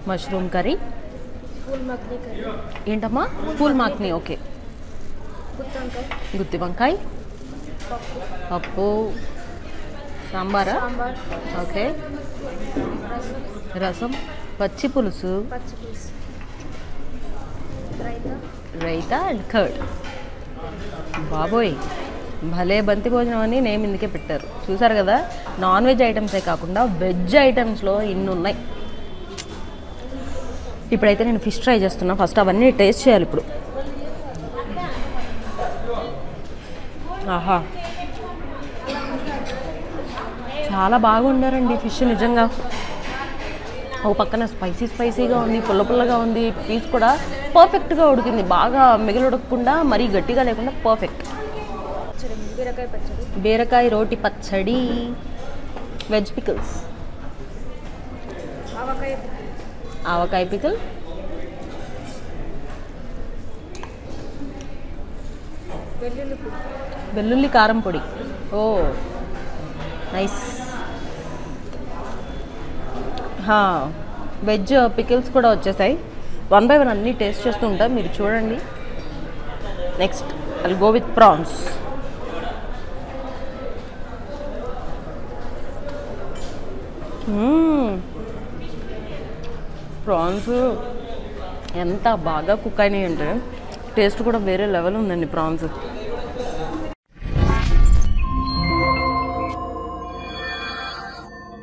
Mushroom curry. ఏంటమ్మా? Pool మాక్ని. Okay. గుత్తి వంకాయ, పప్పు, సాంబారా? ఓకే. రసం, పచ్చి పులుసు, రైతా అండ్ కర్డ్. బాబోయ్, భలే బంతి భోజనం అని నేమ్ ఇందుకే పెట్టారు. చూసారు కదా, నాన్ వెజ్ ఐటమ్సే కాకుండా వెజ్ ఐటమ్స్లో ఇన్ని ఉన్నాయి. ఇప్పుడైతే నేను ఫిష్ ట్రై చేస్తున్నా. ఫస్ట్ అవన్నీ టేస్ట్ చేయాలి ఇప్పుడు. ఆహా, చాలా బాగా వండారండి ఫిష్ నిజంగా. ఒక పక్కన స్పైసీగా ఉంది, పుల్లగా ఉంది. పీస్ కూడా పర్ఫెక్ట్గా ఉడికింది, బాగా మిగిలి ఉడకకుండా మరీ గట్టిగా లేకుండా పర్ఫెక్ట్. బీరకాయ రోటి పచ్చడి, వెజ్ పికిల్స్, ఆవకాయ పికిల్, వెల్లుల్లి కారం పొడి. ఓ నైస్. వెజ్ పికిల్స్ కూడా వచ్చేసాయి. 1 by 1 అన్నీ టేస్ట్ చేస్తూ ఉంటాం, మీరు చూడండి. Next I'll go with prawns. Prawns ఎంత బాగా కుక్ అయినాయి అంటే టేస్ట్ కూడా వేరే లెవెల్ ఉందండి ప్రాన్స్.